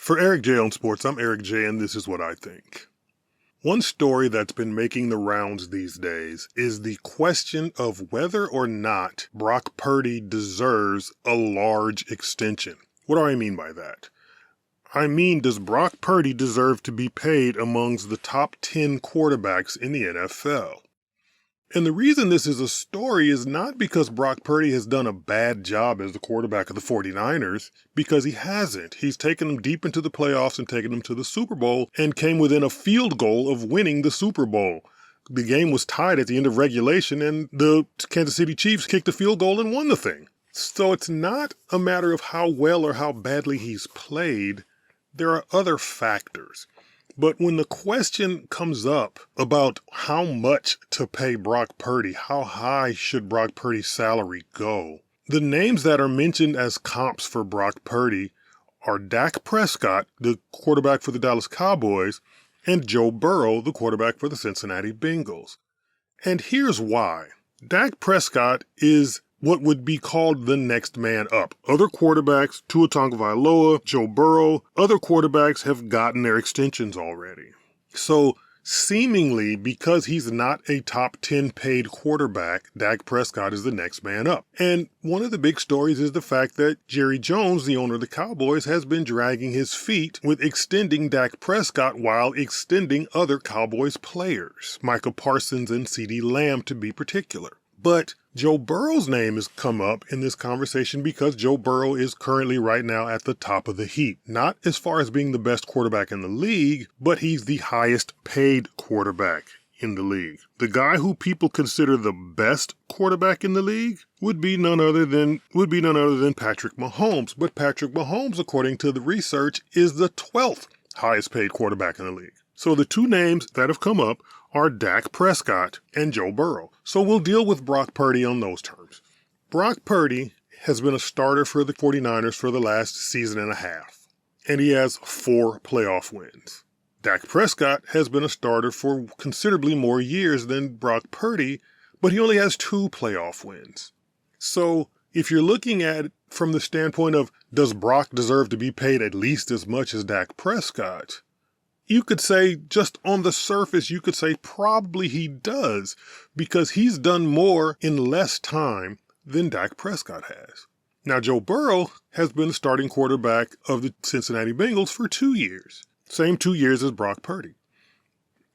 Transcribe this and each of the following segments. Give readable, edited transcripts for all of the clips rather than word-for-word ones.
For Eric J on Sports, I'm Eric J, and this is what I think. One story that's been making the rounds these days is the question of whether or not Brock Purdy deserves a large extension. What do I mean by that? I mean, does Brock Purdy deserve to be paid amongst the top 10 quarterbacks in the NFL? And the reason this is a story is not because Brock Purdy has done a bad job as the quarterback of the 49ers, because he hasn't. He's taken them deep into the playoffs and taken them to the Super Bowl and came within a field goal of winning the Super Bowl. The game was tied at the end of regulation and the Kansas City Chiefs kicked a field goal and won the thing. So it's not a matter of how well or how badly he's played. There are other factors. But when the question comes up about how much to pay Brock Purdy, how high should Brock Purdy's salary go, the names that are mentioned as comps for Brock Purdy are Dak Prescott, the quarterback for the Dallas Cowboys, and Joe Burrow, the quarterback for the Cincinnati Bengals. And here's why. Dak Prescott is what would be called the next man up. Other quarterbacks, Tua Tagovailoa, Joe Burrow, other quarterbacks have gotten their extensions already. So seemingly, because he's not a top 10 paid quarterback, Dak Prescott is the next man up. And one of the big stories is the fact that Jerry Jones, the owner of the Cowboys, has been dragging his feet with extending Dak Prescott while extending other Cowboys players, Micah Parsons and CeeDee Lamb to be particular. But Joe Burrow's name has come up in this conversation because Joe Burrow is currently right now at the top of the heap. Not as far as being the best quarterback in the league, but he's the highest paid quarterback in the league. The guy who people consider the best quarterback in the league would be none other than Patrick Mahomes. But Patrick Mahomes, according to the research, is the 12th highest paid quarterback in the league. So the two names that have come up are Dak Prescott and Joe Burrow. So we'll deal with Brock Purdy on those terms. Brock Purdy has been a starter for the 49ers for the last season and a half, and he has 4 playoff wins. Dak Prescott has been a starter for considerably more years than Brock Purdy, but he only has 2 playoff wins. So if you're looking at it from the standpoint of, does Brock deserve to be paid at least as much as Dak Prescott? You could say, just on the surface, you could say probably he does, because he's done more in less time than Dak Prescott has. Now, Joe Burrow has been the starting quarterback of the Cincinnati Bengals for 2 years. Same 2 years as Brock Purdy.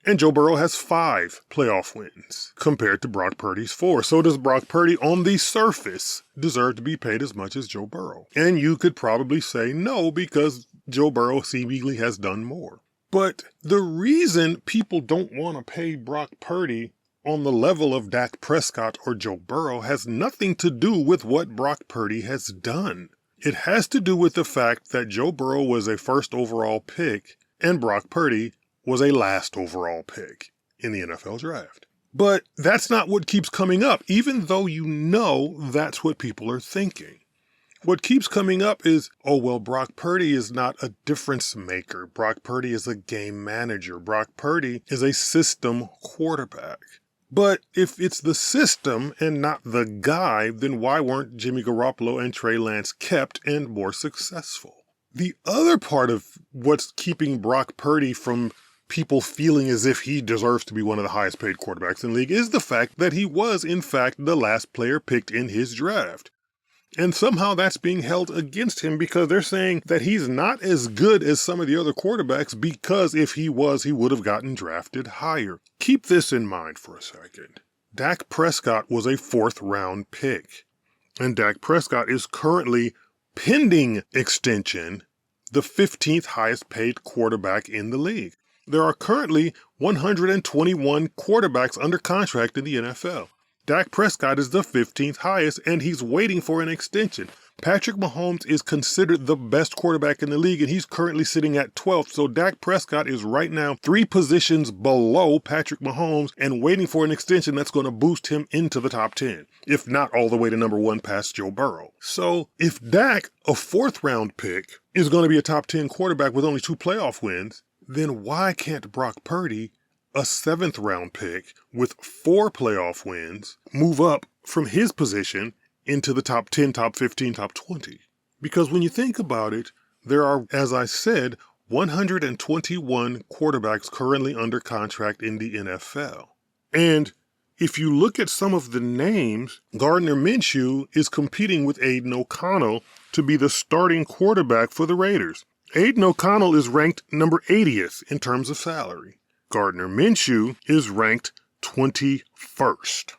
And Joe Burrow has 5 playoff wins compared to Brock Purdy's 4. So does Brock Purdy, on the surface, deserve to be paid as much as Joe Burrow? And you could probably say no, because Joe Burrow seemingly has done more. But the reason people don't want to pay Brock Purdy on the level of Dak Prescott or Joe Burrow has nothing to do with what Brock Purdy has done. It has to do with the fact that Joe Burrow was a first overall pick and Brock Purdy was a last overall pick in the NFL draft. But that's not what keeps coming up, even though you know that's what people are thinking. What keeps coming up is, oh, well, Brock Purdy is not a difference maker. Brock Purdy is a game manager. Brock Purdy is a system quarterback. But if it's the system and not the guy, then why weren't Jimmy Garoppolo and Trey Lance kept and more successful? The other part of what's keeping Brock Purdy from people feeling as if he deserves to be one of the highest paid quarterbacks in the league is the fact that he was, in fact, the last player picked in his draft. And somehow that's being held against him because they're saying that he's not as good as some of the other quarterbacks because if he was, he would have gotten drafted higher. Keep this in mind for a second. Dak Prescott was a 4th round pick. And Dak Prescott is currently, pending extension, the 15th highest paid quarterback in the league. There are currently 121 quarterbacks under contract in the NFL. Dak Prescott is the 15th highest, and he's waiting for an extension. Patrick Mahomes is considered the best quarterback in the league, and he's currently sitting at 12th. So Dak Prescott is right now 3 positions below Patrick Mahomes and waiting for an extension that's going to boost him into the top 10, if not all the way to number 1 past Joe Burrow. So if Dak, a 4th round pick, is going to be a top 10 quarterback with only 2 playoff wins, then why can't Brock Purdy, a 7th round pick with 4 playoff wins, move up from his position into the top 10, top 15, top 20? Because when you think about it, There are, as I said, 121 quarterbacks currently under contract in the NFL. And if you look at some of the names, Gardner Minshew is competing with Aiden O'Connell to be the starting quarterback for the Raiders. Aiden O'Connell is ranked number 80th in terms of salary. Gardner Minshew is ranked 21st,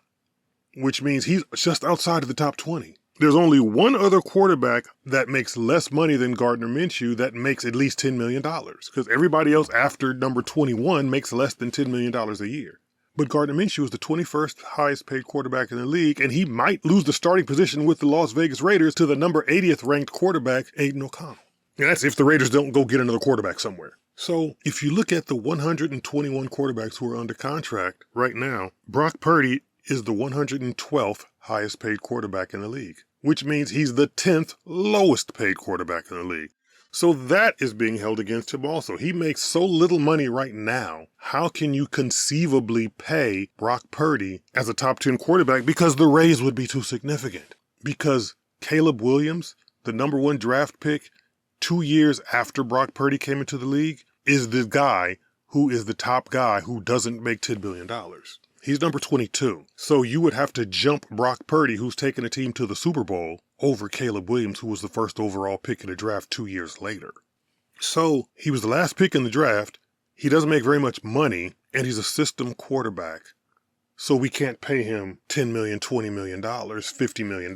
which means he's just outside of the top 20. There's only one other quarterback that makes less money than Gardner Minshew that makes at least $10 million, because everybody else after number 21 makes less than $10 million a year. But Gardner Minshew is the 21st highest paid quarterback in the league, and he might lose the starting position with the Las Vegas Raiders to the number 80th ranked quarterback, Aiden O'Connell. And that's if the Raiders don't go get another quarterback somewhere. So if you look at the 121 quarterbacks who are under contract right now, Brock Purdy is the 112th highest paid quarterback in the league, which means he's the 10th lowest paid quarterback in the league. So that is being held against him also. He makes so little money right now. How can you conceivably pay Brock Purdy as a top 10 quarterback? Because the raise would be too significant. Because Caleb Williams, the number 1 draft pick, 2 years after Brock Purdy came into the league, is the guy who is the top guy who doesn't make $10 billion. He's number 22. So you would have to jump Brock Purdy, who's taken a team to the Super Bowl, over Caleb Williams, who was the first overall pick in the draft 2 years later. So he was the last pick in the draft. He doesn't make very much money, and he's a system quarterback. So we can't pay him $10 million, $20 million, $50 million.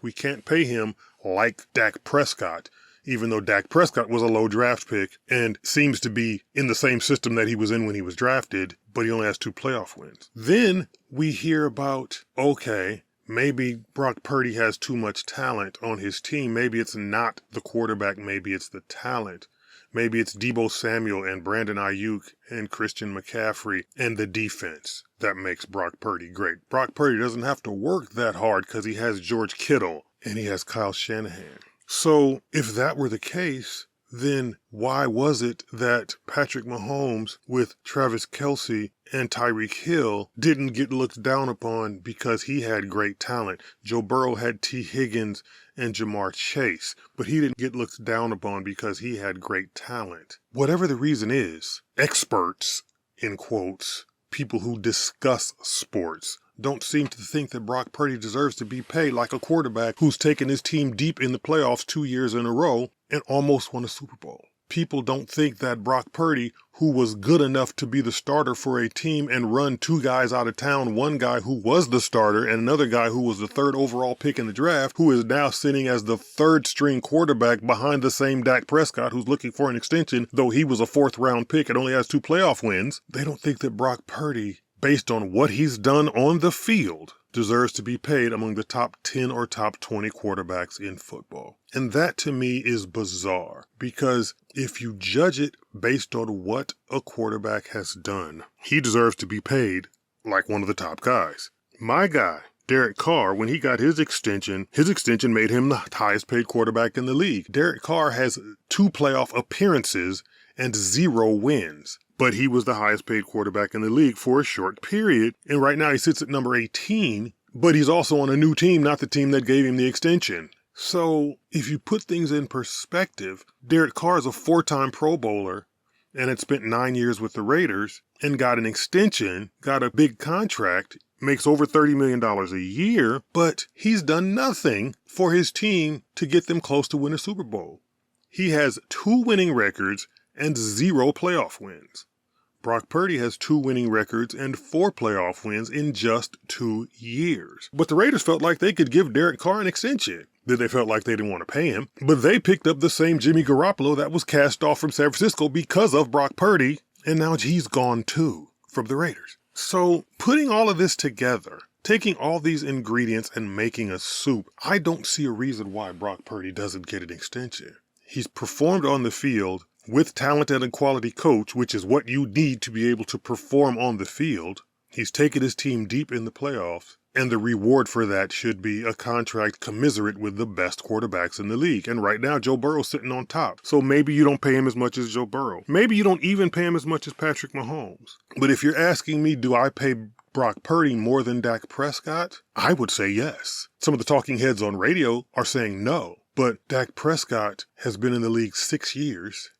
We can't pay him like Dak Prescott, even though Dak Prescott was a low draft pick and seems to be in the same system that he was in when he was drafted, but he only has 2 playoff wins. Then we hear about, okay, maybe Brock Purdy has too much talent on his team. Maybe it's not the quarterback. Maybe it's the talent. Maybe it's Deebo Samuel and Brandon Ayuk and Christian McCaffrey and the defense that makes Brock Purdy great. Brock Purdy doesn't have to work that hard because he has George Kittle and he has Kyle Shanahan. So if that were the case, then why was it that Patrick Mahomes with Travis Kelce and Tyreek Hill didn't get looked down upon because he had great talent? Joe Burrow had T. Higgins and Jamar Chase, but he didn't get looked down upon because he had great talent. Whatever the reason is, experts, in quotes, people who discuss sports, don't seem to think that Brock Purdy deserves to be paid like a quarterback who's taken his team deep in the playoffs 2 years in a row and almost won a Super Bowl. People don't think that Brock Purdy, who was good enough to be the starter for a team and run 2 guys out of town, one guy who was the starter and another guy who was the 3rd overall pick in the draft, who is now sitting as the 3rd string quarterback behind the same Dak Prescott who's looking for an extension, though he was a 4th round pick and only has 2 playoff wins. They don't think that Brock Purdy, based on what he's done on the field, deserves to be paid among the top 10 or top 20 quarterbacks in football. And that to me is bizarre, because if you judge it based on what a quarterback has done, he deserves to be paid like one of the top guys. My guy, Derek Carr, when he got his extension made him the highest paid quarterback in the league. Derek Carr has 2 playoff appearances and 0 wins. But he was the highest paid quarterback in the league for a short period. And right now he sits at number 18, but he's also on a new team, not the team that gave him the extension. So if you put things in perspective, Derek Carr is a 4-time Pro Bowler and had spent 9 years with the Raiders and got an extension, got a big contract, makes over $30 million a year, but he's done nothing for his team to get them close to win a Super Bowl. He has 2 winning records and 0 playoff wins. Brock Purdy has 2 winning records and 4 playoff wins in just 2 years. But the Raiders felt like they could give Derek Carr an extension. Then they felt like they didn't want to pay him. But they picked up the same Jimmy Garoppolo that was cast off from San Francisco because of Brock Purdy, and now he's gone too from the Raiders. So putting all of this together, taking all these ingredients and making a soup, I don't see a reason why Brock Purdy doesn't get an extension. He's performed on the field with talent and a quality coach, which is what you need to be able to perform on the field. He's taken his team deep in the playoffs, and the reward for that should be a contract commensurate with the best quarterbacks in the league. And right now, Joe Burrow's sitting on top. So maybe you don't pay him as much as Joe Burrow. Maybe you don't even pay him as much as Patrick Mahomes. But if you're asking me, do I pay Brock Purdy more than Dak Prescott? I would say yes. Some of the talking heads on radio are saying no. But Dak Prescott has been in the league 6 years,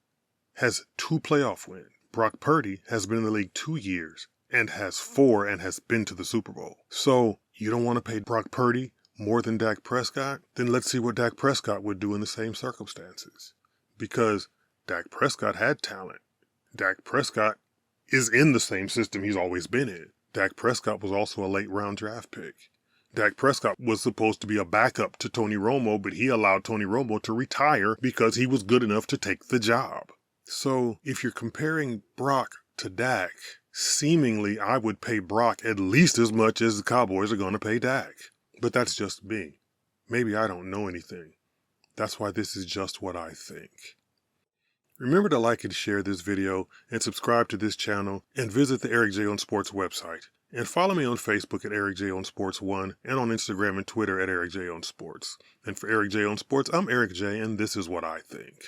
has 2 playoff wins. Brock Purdy has been in the league 2 years and has 4 and has been to the Super Bowl. So you don't want to pay Brock Purdy more than Dak Prescott? Then let's see what Dak Prescott would do in the same circumstances. Because Dak Prescott had talent. Dak Prescott is in the same system he's always been in. Dak Prescott was also a late round draft pick. Dak Prescott was supposed to be a backup to Tony Romo, but he allowed Tony Romo to retire because he was good enough to take the job. So if you're comparing Brock to Dak, seemingly I would pay Brock at least as much as the Cowboys are going to pay Dak. But that's just me. Maybe I don't know anything. That's why this is just what I think. Remember to like and share this video and subscribe to this channel and visit the Eric J on Sports website. And follow me on Facebook at Eric J on Sports 1 and on Instagram and Twitter at Eric J on Sports. And for Eric J on Sports, I'm Eric J and this is what I think.